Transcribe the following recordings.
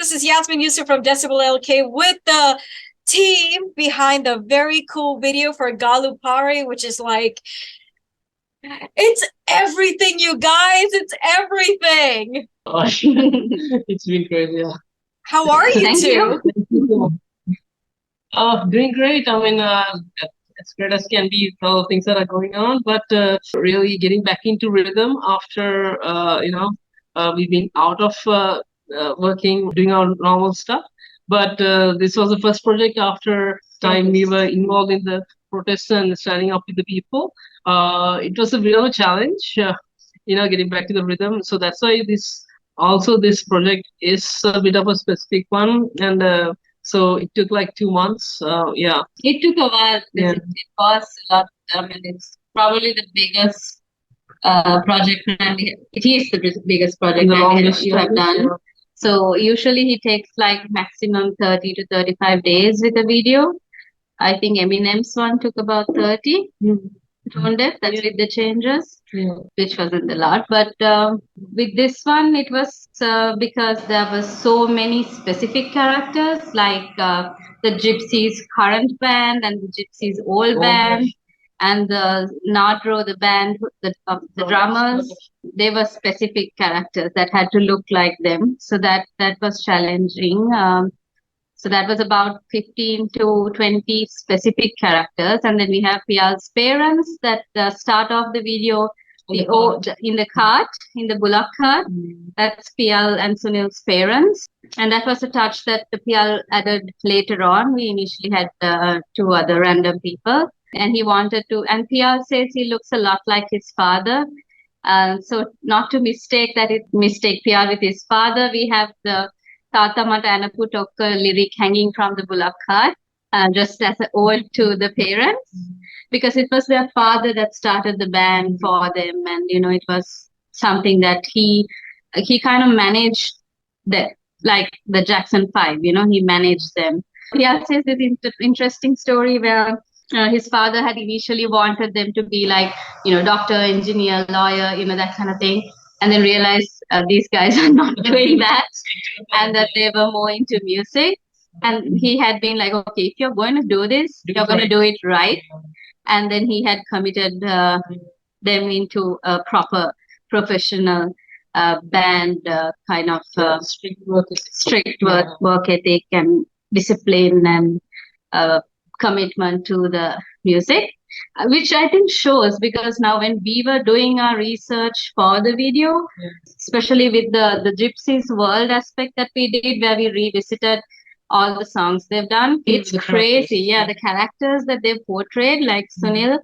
This is Yasmin Yusuf from DecibelLK with the team behind the very cool video for Gaalu, which is like, it's everything, you guys. It's everything. It's been crazy. Yeah. How are you Thank two? Doing great. I mean, as great as can be, all the things that are going on, but really getting back into rhythm after, we've been out of working, doing our normal stuff. But this was the first project after time we were involved in the protests and standing up with the people. It was a bit of a challenge, getting back to the rhythm. So that's why this project is a bit of a specific one. And so it took like 2 months. Yeah. It took a while because Yeah. it was a lot. I mean, it's probably the biggest project plan it is the biggest project The plan longest you have time, done. yeah. So usually he takes like maximum 30 to 35 days with a video. I think Eminem's one took about 30. Tone deaf, that's with the changes, which wasn't a lot. But with this one, it was because there were so many specific characters, like the Gypsies' current band and the Gypsies' old band, and the Nadro, the band, the drummers. They were specific characters that had to look like them. So that was challenging. So that was about 15 to 20 specific characters. And then we have Pial's parents that start off the video in the cart, in the bullock cart. That's Pial and Sunil's parents. And that was a touch that the Pial added later on. We initially had two other random people. And he wanted to, and Pial says he looks a lot like his father. So not to mistake Pial with his father, we have the Tata Mata Anaputokka lyric hanging from the bullock cart, just as an ode to the parents, because it was their father that started the band for them, and it was something that he kind of managed, that like the Jackson 5, he managed them. He says this interesting story where his father had initially wanted them to be like, doctor, engineer, lawyer, that kind of thing, and then realized these guys are not doing that, and that they were more into music. And he had been like, okay, if you're going to do this, you're going to do it right. And then he had committed them into a proper professional band, kind of strict work ethic and discipline and commitment to the music, which I think shows, because now when we were doing our research for the video, especially with the Gypsies world aspect that we did, where we revisited all the songs they've done, it's crazy. Yeah, the characters that they've portrayed, like Sunil,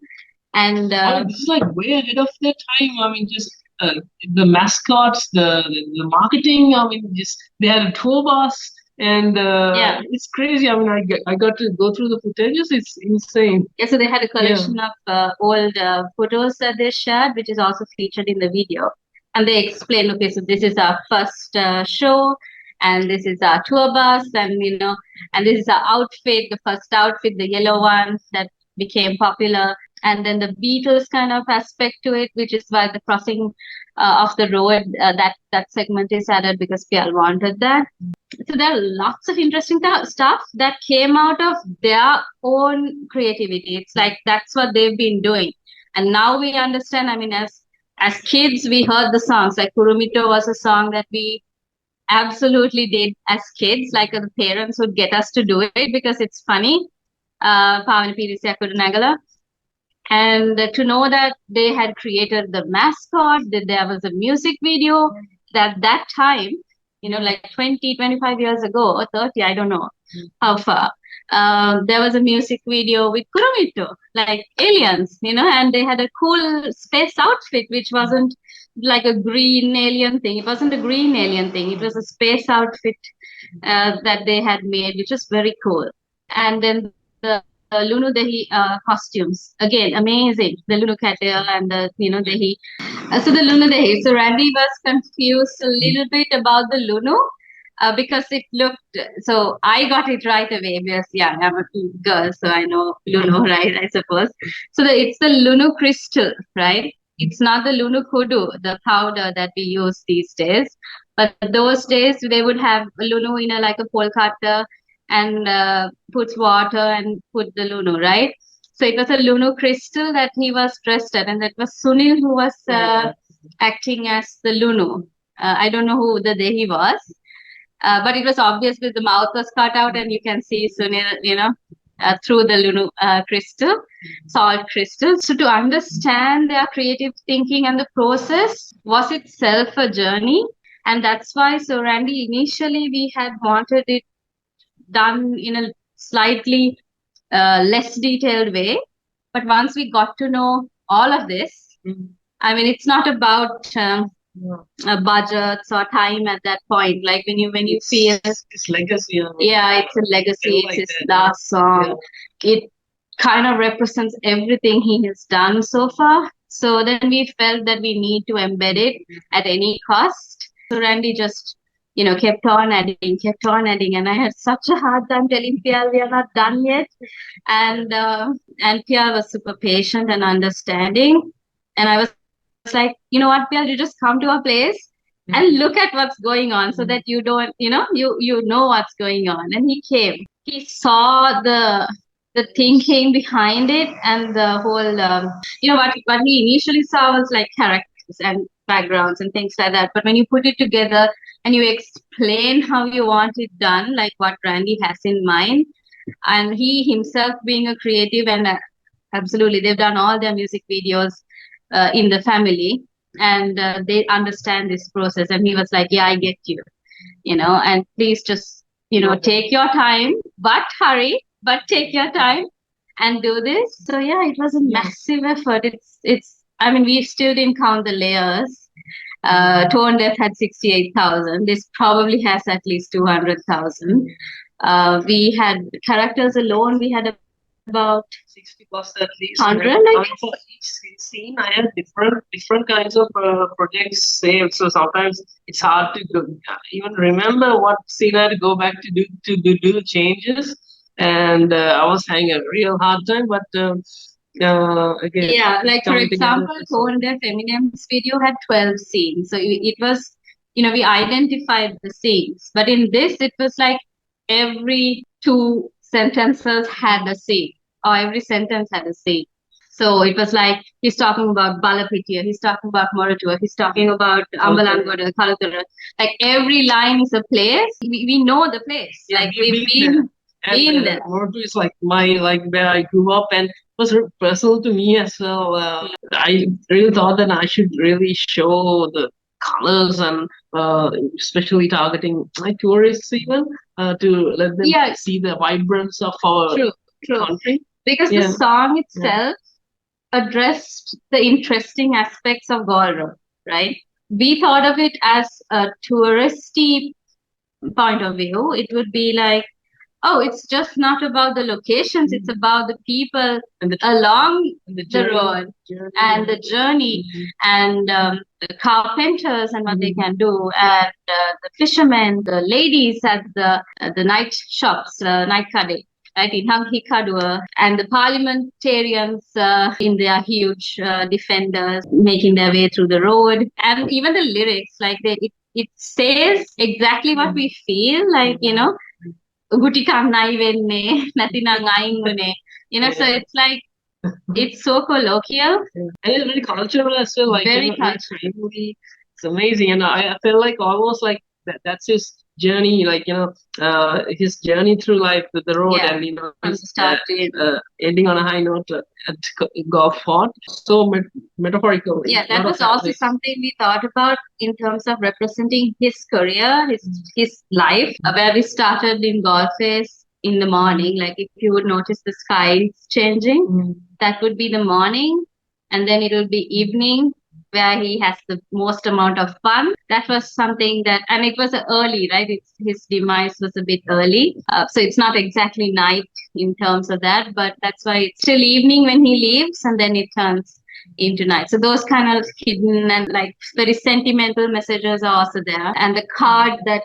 and this is like way ahead of their time. I mean, just the mascots, the marketing. I mean, just they had a tour bus. And it's crazy. I mean, I got to go through the footages. It's insane. Yeah, so they had a collection of old photos that they shared, which is also featured in the video. And they explain, okay, so this is our first show, and this is our tour bus, and and this is our outfit, the first outfit, the yellow one that became popular. And then the Beatles kind of aspect to it, which is why the crossing of the road, that segment is added because Pial wanted that. So there are lots of interesting stuff that came out of their own creativity. It's like that's what they've been doing. And now we understand, I mean, as kids, we heard the songs. Like Kurumito was a song that we absolutely did as kids. Like the parents would get us to do it because it's funny. Pavana Pirisiya Kurunagala. And to know that they had created the mascot, that there was a music video, that time, like 20, 25 years ago, or 30, I don't know how far, there was a music video with Kurumito, like aliens, and they had a cool space outfit, which wasn't like a green alien thing. It wasn't a green alien thing. It was a space outfit that they had made, which was very cool. And then the Lunu Dehi costumes, again, amazing. The Lunu Katia and the, Dehi. So the Lunu Dehi. So Randy was confused a little bit about the Lunu because it looked, so I got it right away because, I'm a girl, so I know Lunu, right, I suppose. So it's the Lunu crystal, right? It's not the Lunu Kudu, the powder that we use these days. But those days they would have Lunu in a like a polkata and puts water and put the Lunu, right? So it was a Lunu crystal that he was dressed at, and that was Sunil who was acting as the Lunu. I don't know who the day he was, but it was obvious with the mouth was cut out, and you can see Sunil, through the Lunu crystal, salt crystal. So to understand their creative thinking and the process was itself a journey. And that's why, so Randy, initially we had wanted it done in a slightly less detailed way. But once we got to know all of this, I mean, it's not about budgets or time at that point. Like when you feel it's legacy. Yeah, it's a legacy. Like It's his last song. It kind of represents everything he has done so far. So then we felt that we need to embed it at any cost. So Randy just, kept on adding, and I had such a hard time telling Pierre we are not done yet. And Pierre was super patient and understanding. And I was like, you know what, Pierre, you just come to our place and look at what's going on so that you don't, you know what's going on. And he came. He saw the thinking behind it, and the whole, what he initially saw was like characters and backgrounds and things like that. But when you put it together and you explain how you want it done, like what Randy has in mind, and he himself being a creative, and absolutely, they've done all their music videos in the family, and they understand this process. And he was like, yeah, I get you, and please just, take your time, but hurry, but take your time and do this. So yeah, it was a massive effort. I mean, we still didn't count the layers. Tone Deaf had 68,000. This probably has at least 200,000. We had characters alone. We had about 60 plus at least. 100, I mean, for each scene, I had different kinds of projects saved. So sometimes it's hard to even remember what scene I had to go back to do the changes. And I was having a real hard time. But again, yeah, like for example, Tone Deaf Eminem's video had 12 scenes. So it was, we identified the scenes. But in this, it was like every two sentences had a scene, or every sentence had a scene. So it was like he's talking about Balapitiya, he's talking about Moratua, he's talking about Ambalangoda, Kalutara. Like every line is a place. We know the place. Yeah, like we've been there. Moratua is like where I grew up, and it was personal to me as well. I really thought that I should really show the colors and especially targeting tourists even to let them see the vibrance of our country. Because the song itself addressed the interesting aspects of Gauru, right? We thought of it as a touristy point of view. It would be like, oh, it's just not about the locations, it's about the people along the road and the journey, and the carpenters and what they can do, and the fishermen, the ladies at the night shops, night kade, right, in Hikadua, and the parliamentarians in their huge defenders making their way through the road, and even the lyrics, like it says exactly what we feel, like, Guti kannai venne, natinang aing mune. So it's like, it's so colloquial. And it's very cultural as well. Like, very cultural. It's amazing. And I feel like almost like that's his journey, like, his journey through life with the road, and, ending on a high note at Golf Fort. So metaphorical. Yeah, that was also something we thought about in terms of representing his career, his life, where we started in Golf Face in the morning. Like, if you would notice the sky changing, that would be the morning, and then it will be evening, where he has the most amount of fun. That was something that, and it was early, right? His demise was a bit early. So it's not exactly night in terms of that, but that's why it's still evening when he leaves, and then it turns into night. So those kind of hidden and like very sentimental messages are also there. And the card that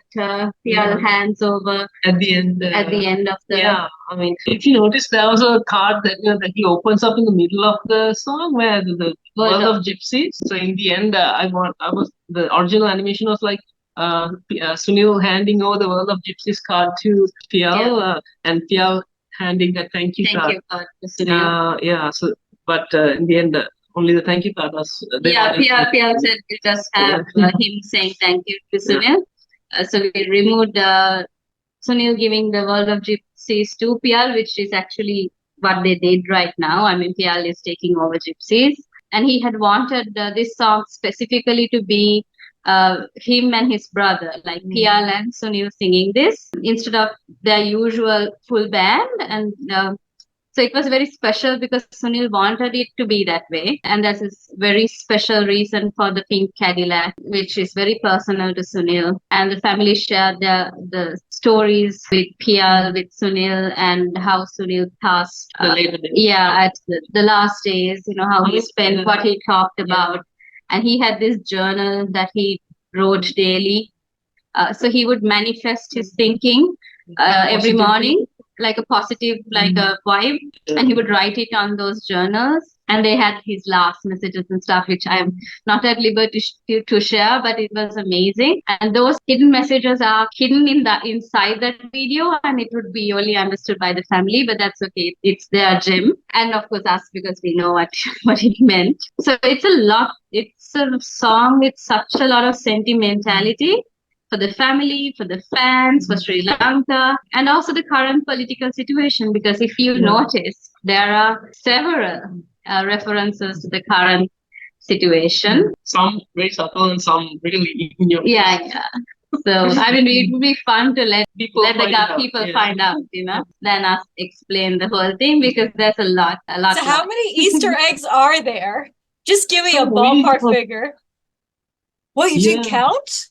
Pierre hands over at the end of the... Yeah, I mean, if you notice, there was a card that that he opens up in the middle of the song, where the world of gypsies. So in the end, the original animation was like Sunil handing over the World of Gypsies card to Pial, and Pial handing the thank you card. To Sunil. So, but in the end, only the thank you card was. Pial said we just have him saying thank you to Sunil. So we removed Sunil giving the World of Gypsies to Pial, which is actually what they did right now. I mean, Pial is taking over Gypsies. And he had wanted this song specifically to be him and his brother, like Pial and Sunil singing this instead of their usual full band. And so it was very special because Sunil wanted it to be that way. And that's a very special reason for the pink Cadillac, which is very personal to Sunil. And the family shared the stories with Pial, with Sunil, and how Sunil passed. At the last days, how he spent, what he talked about. And he had this journal that he wrote daily. So he would manifest his thinking every morning, like a positive, like a vibe, and he would write it on those journals. And they had his last messages and stuff, which I'm not at liberty to share, but it was amazing. And those hidden messages are hidden inside that video, and it would be only understood by the family, but that's okay. It's their gem, and of course us, because we know what it meant. So it's a song with such a lot of sentimentality for the family, for the fans, for Sri Lanka, and also the current political situation. Because if you notice, there are several references to the current situation. Some very subtle and some really in your face. So I mean, it would be fun to let people find out, than us explain the whole thing, because there's a lot. So how many Easter eggs are there? Just give me a ballpark figure. What, you didn't count?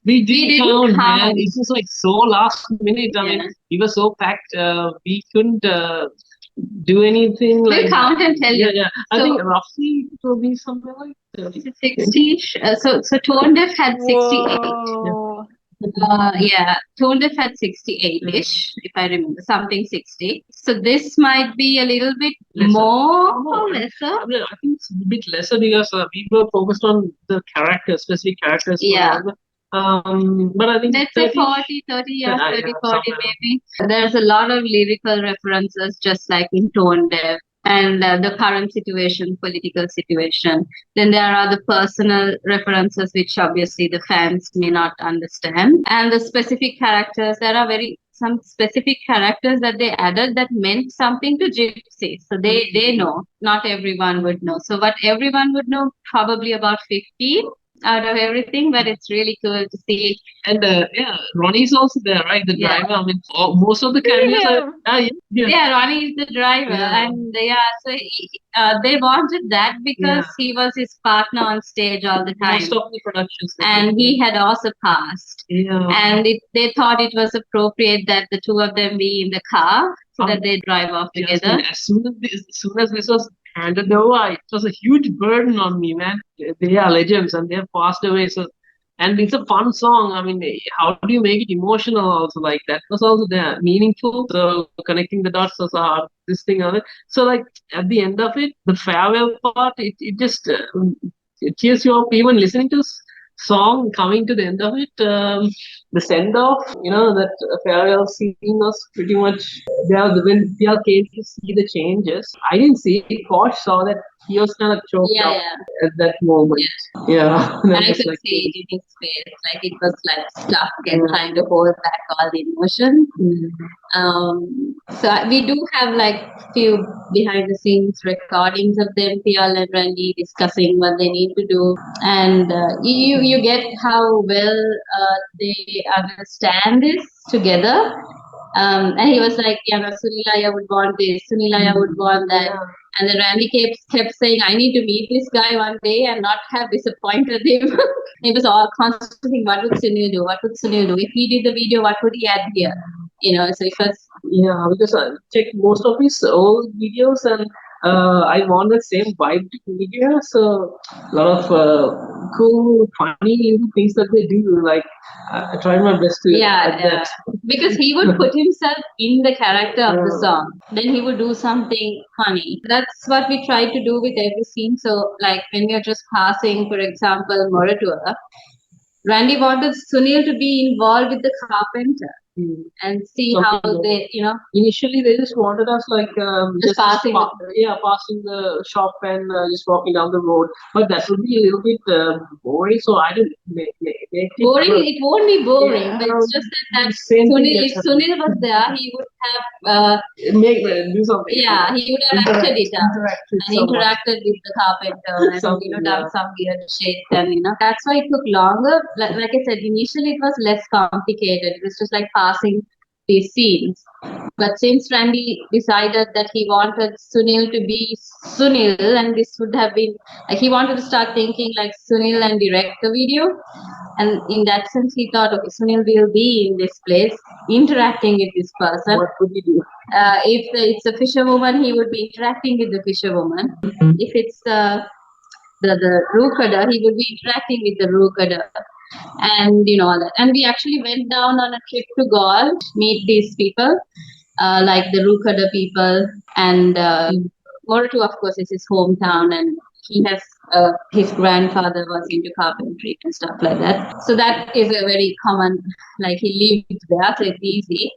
We didn't count, man. It was like so last minute. I mean, we were so packed. We couldn't do anything. We'll count and tell you. Yeah. I think roughly it will be something like 60. So Tone Deaf had 68. Tone Deaf had 68-ish, if I remember, something 60. So this might be a little bit more or lesser. I think it's a bit lesser because we were focused on the characters, specific characters. But I think let's say 40, 40 maybe. There's a lot of lyrical references, just like in Tone Deaf, and the current situation, political situation. Then there are the personal references, which obviously the fans may not understand. And the specific characters, there are some specific characters that they added that meant something to Gypsy. So they know, not everyone would know. So what everyone would know, probably about 15 out of everything, but it's really cool to see. And Ronnie's also there, right? The driver. I mean, most of the cameos are. Ronnie is the driver, and so they wanted that because he was his partner on stage all the time. Most of the productions, and he had also passed. And they thought it was appropriate that the two of them be in the car so that they drive off together. As soon as this was handed over, it was a huge burden on me, man. They are legends and they have passed away. So, and it's a fun song. I mean, how do you make it emotional also? Like that was also there, meaningful. So connecting the dots was this thing of it. So like at the end of it, the farewell part, it just it cheers you up. Even listening to song coming to the end of it, the send off, that farewell scene was pretty much there. When Pia came to see the changes, I didn't see it. Kosh saw that he was kind of choked up at that moment. And I could see it in his face, like it was like stuck and trying to hold back all the emotions. So we do have like few behind the scenes recordings of them, Pial and Randy discussing what they need to do, and you get how well they understand this together. And he was like, Sunilaya would want this, Sunilaya would want that. And then Randy kept saying, I need to meet this guy one day and not have disappointed him. He was all constantly thinking, what would Sunil do? What would Sunil do? If he did the video, what would he add here? So it was... because I checked most of his old videos and I want the same vibe to video. So a lot of cool, funny things that they do. Like I try my best to add that. Because he would put himself in the character of the song. Then he would do something funny. That's what we try to do with every scene. So like when you're just passing, for example, Moratua, Randy wanted Sunil to be involved with the carpenter and see how they, Initially, they just wanted us like just passing. Passing the shop and just walking down the road. But that would be a little bit boring, so I didn't make it boring. It won't be boring, but it's just that Sunil, if Sunil was there, he would have do something. Yeah, he would have acted it up and interacted with the carpenter and done some weird shit, and that's why it took longer. Like I said, initially it was less complicated. It was just like passing these scenes. But since Randy decided that he wanted Sunil to be Sunil, and this would have been like he wanted to start thinking like Sunil and direct the video. And in that sense, he thought, okay, Sunil will be in this place, interacting with this person. What would he do? If it's a fisherwoman, he would be interacting with the fisherwoman. If it's the rookader, he would be interacting with the rookader. And all that. And we actually went down on a trip to Gaul, meet these people, like the rookader people, and Moratu, of course, is his hometown, and he has his grandfather was into carpentry and stuff like that. So that is a very common, like he lived there, so it's easy.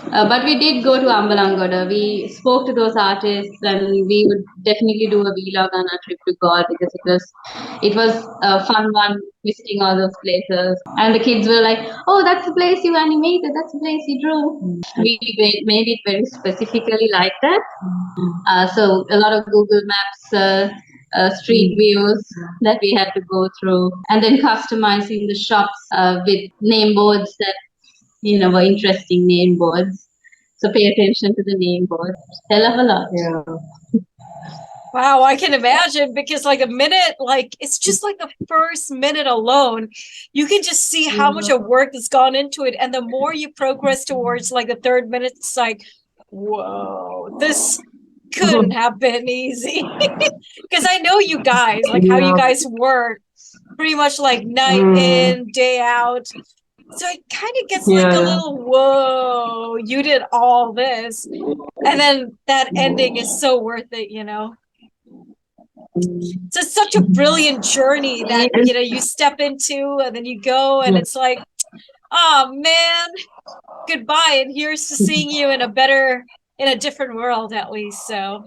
But we did go to Ambalangoda. We spoke to those artists, and we would definitely do a vlog on our trip to Gaul because it was a fun one visiting all those places. And the kids were like, "Oh, that's the place you animated. That's the place you drew." We made it very specifically like that. So a lot of Google Maps. Street views that we had to go through, and then customizing the shops with name boards that were interesting name boards. So pay attention to the name boards. Hell of a lot. Yeah. Wow, I can imagine, because like a minute, like it's just like the first minute alone, you can just see how much of work has gone into it. And the more you progress towards like the third minute, it's like, whoa, this couldn't have been easy. Because I know you guys, like how you guys work pretty much like night in, day out. So it kind of gets like a little, whoa, you did all this. And then that ending is so worth it, So it's such a brilliant journey that, you step into, and then you go, and it's like, oh man, goodbye. And here's to seeing you in a different world at least. So,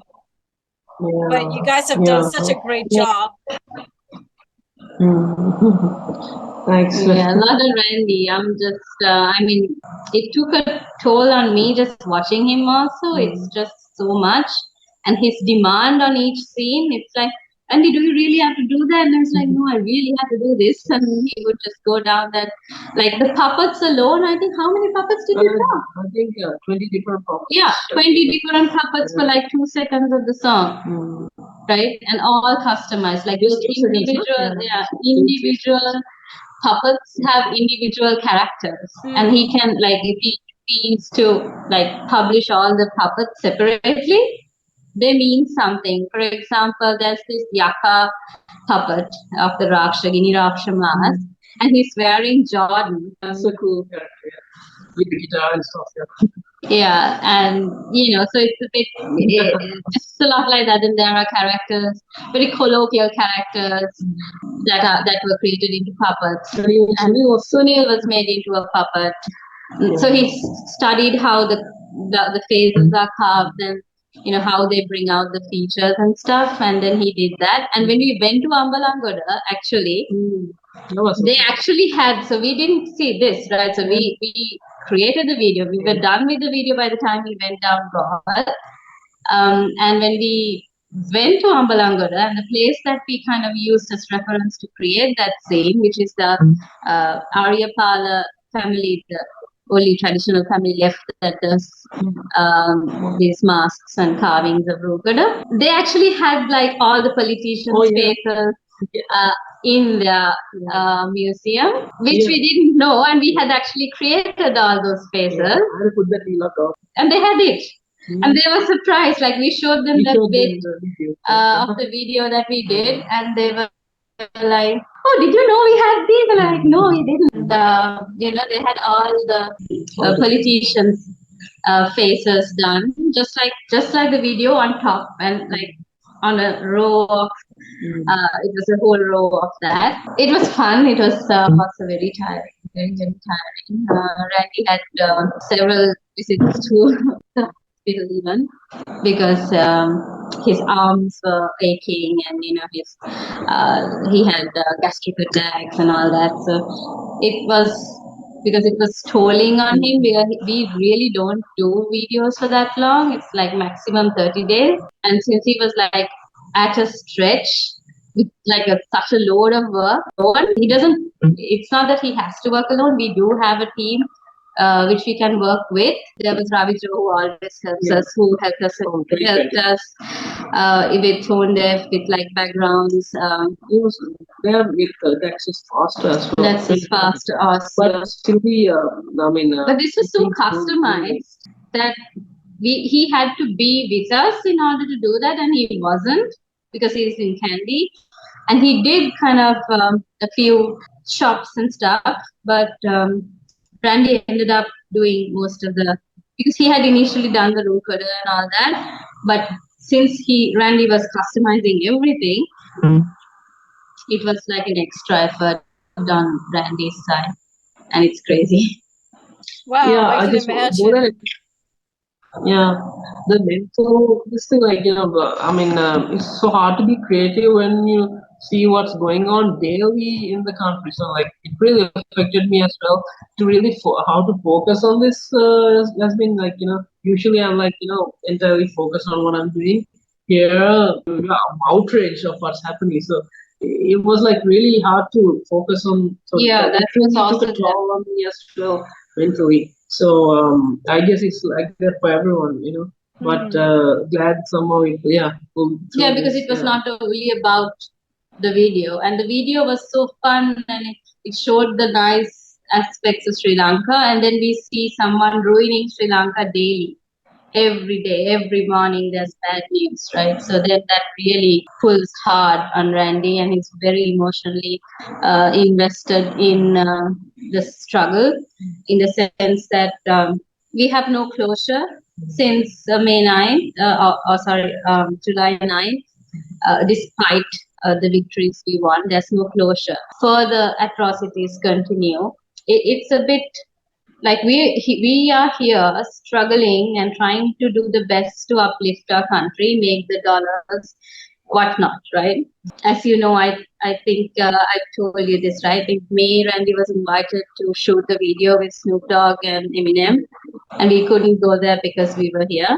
but you guys have done such a great job. Thanks. Yeah, not a Randy. I'm just, it took a toll on me just watching him also. It's just so much. And his demand on each scene, it's like, Andy, do you really have to do that? And I was like, no, I really have to do this. And he would just go down that, like the puppets alone, I think, how many puppets did you draw? I think 20 different puppets. Yeah, 20 different puppets for like 2 seconds of the song. Right? And all customized, like individual puppets have individual characters. And he can, like, if he needs to like publish all the puppets separately, they mean something. For example, there's this Yaka puppet of the Rakshagini Raksha mask, and he's wearing Jordan. That's a cool character, with the guitar and stuff. Yeah, and so it's a bit just a lot like that. And there are characters, very colloquial characters that were created into puppets. And Sunil was made into a puppet. So he studied how the faces are carved, and how they bring out the features and stuff, and then he did that. And when we went to Ambalangoda, actually, they actually had, so we didn't see this, right? So we created the video. We were done with the video by the time we went down Goa. And when we went to Ambalangoda, and the place that we kind of used as reference to create that scene, which is the Aryapala family, the only traditional family left that does these masks and carvings of Rugada. They actually had like all the politicians' faces in the museum, which we didn't know, and we had actually created all those faces. And they had it. And they were surprised, like we showed them that bit of the video that we did, and they were like, "Oh, did you know we had these?" And I'm like, "No, we didn't." They had all the politicians' faces done, just like the video on top, and like on a row of It was a whole row of that. It was fun. It was also very tiring, very tiring. Randy had several visits to the hospital even because his arms were aching and he had gastric attacks and all that. So it was because it was tolling on him. We really don't do videos for that long. It's like maximum 30 days. And since he was like at a stretch with like such a load of work, he doesn't, it's not that he has to work alone. We do have a team which we can work with. There was Ravi Jo who always helps us, who helped us with tone deaf, with like backgrounds. He was there with that's just fast as well. That's just fast, awesome. But still, But this was so customized that he had to be with us in order to do that, and he wasn't because he's in Kandy, and he did kind of a few shops and stuff, but Randy ended up doing most of the, because he had initially done the room color and all that, but since Randy was customizing everything, it was like an extra effort on Randy's side, and it's crazy. Wow, yeah, I can just imagine. yeah, the mental, this thing, like, it's so hard to be creative when you see what's going on daily in the country. So, like, it really affected me as well to really how to focus on this has been like, usually I'm like, entirely focused on what I'm doing. Here, I'm outraged of what's happening. So, it was like really hard to focus on. So Yeah, that was really also took a toll on me as well mentally. So I guess it's like that for everyone, But glad somehow pulled through yeah, because this, it was not only about the video, and the video was so fun, and it showed the nice aspects of Sri Lanka, and then we see someone ruining Sri Lanka daily. Every day, every morning, there's bad news, right? So that really pulls hard on Randy, and he's very emotionally invested in the struggle, in the sense that we have no closure since May 9th, July 9th, despite the victories we won. There's no closure. Further atrocities continue. It's a bit like we are here struggling and trying to do the best to uplift our country, make the dollars, whatnot, right? As you know, I think I've told you this, right? In May, Randy was invited to shoot the video with Snoop Dogg and Eminem, and we couldn't go there because we were here,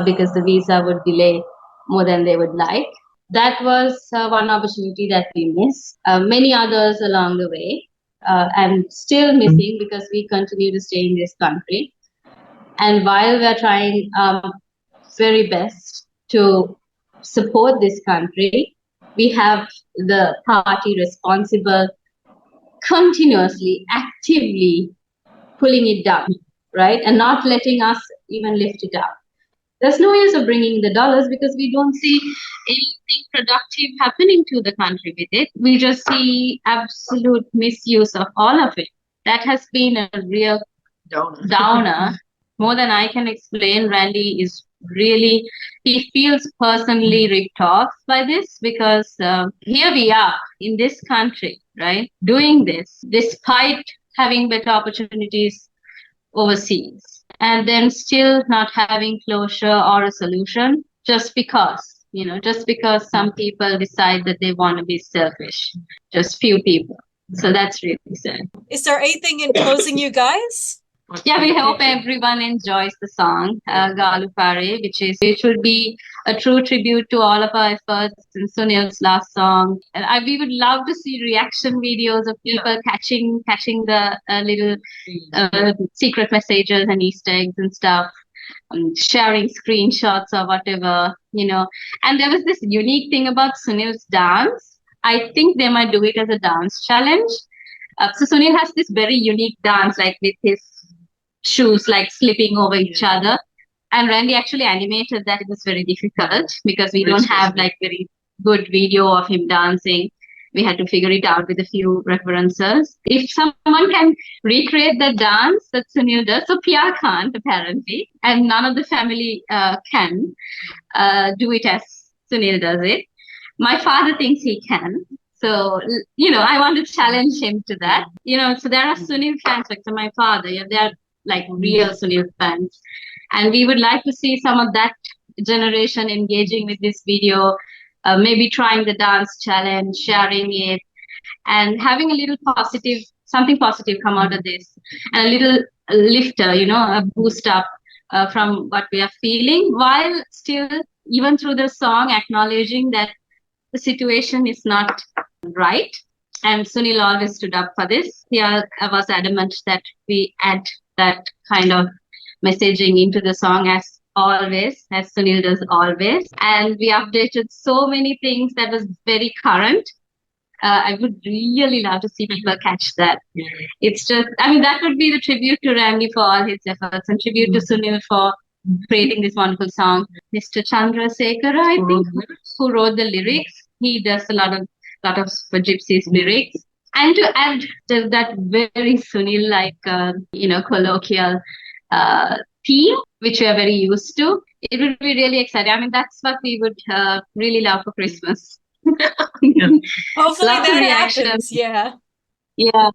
because the visa would delay more than they would like. That was one opportunity that we missed. Many others along the way, and still missing because we continue to stay in this country. And while we're trying very best to support this country, we have the party responsible continuously, actively pulling it down, right? And not letting us even lift it up. There's no use of bringing the dollars because we don't see anything productive happening to the country with it. We just see absolute misuse of all of it. That has been a real downer. More than I can explain. Randy is really, he feels personally ripped off by this because here we are in this country, right? Doing this despite having better opportunities overseas, and then still not having closure or a solution just because, just because some people decide that they want to be selfish, just few people. So that's really sad. Is there anything in closing, you guys? Yeah, we hope everyone enjoys the song Gaalu, which would be a true tribute to all of our efforts in Sunil's last song. And we would love to see reaction videos of people catching the little secret messages and Easter eggs and stuff, sharing screenshots or whatever, And there was this unique thing about Sunil's dance. I think they might do it as a dance challenge. So Sunil has this very unique dance, like with his shoes like slipping over each other, and Randy actually animated that. It was very difficult because we don't have like very good video of him dancing. We had to figure it out with a few references. If someone can recreate the dance that Sunil does, so Pia can't apparently, and none of the family can do it as Sunil does it. My father thinks he can. So, I want to challenge him to that. So there are Sunil fans, like so my father, yeah, they are like real Sunil fans. And we would like to see some of that generation engaging with this video, maybe trying the dance challenge, sharing it, and having a little positive, something positive come out of this, and a little lifter, a boost up from what we are feeling, while still, even through the song, acknowledging that the situation is not right. And Sunil always stood up for this. He was adamant that we add that kind of messaging into the song as always, as Sunil does always. And we updated so many things that was very current. I would really love to see people catch that. It's just, that would be the tribute to Randy for all his efforts, and tribute to Sunil for creating this wonderful song. Mr. Chandrasekhara, I think, who wrote the lyrics. He does a lot of Gypsy's lyrics. And to add to that very Sunil-like, colloquial theme, which we are very used to, it would be really exciting. That's what we would really love for Christmas. Hopefully Lots of that reactions. happens. Yeah. Yeah.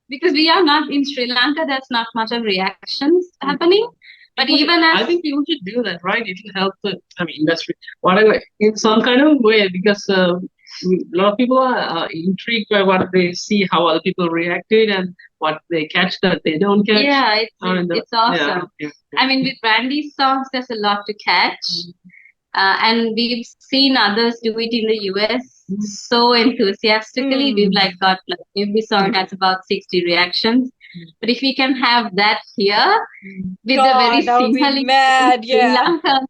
Because we are not in Sri Lanka, there's not much of reactions happening. But even as I think people should do that, right? It will help the industry, whatever, in some kind of way, because a lot of people are intrigued by what they see, how other people react to it, and what they catch that they don't catch. Yeah, it's awesome. Yeah. With Randy's songs, there's a lot to catch. And we've seen others do it in the US so enthusiastically. We've got every song has about 60 reactions. But if we can have that here with God, a very that would be mad, Sri Lanka,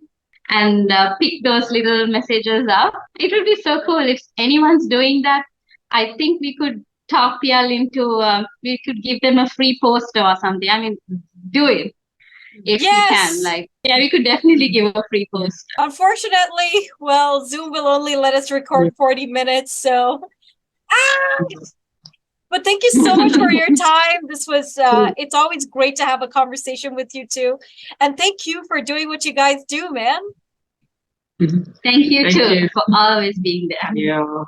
and pick those little messages up, it would be so cool. If anyone's doing that, I think we could talk PL into, we could give them a free poster or something. Do it. If you can, we could definitely give a free post. Unfortunately, well, Zoom will only let us record 40 minutes, so but thank you so much for your time. This was it's always great to have a conversation with you too, and thank you for doing what you guys do, man. Thank you too for always being there. Yeah.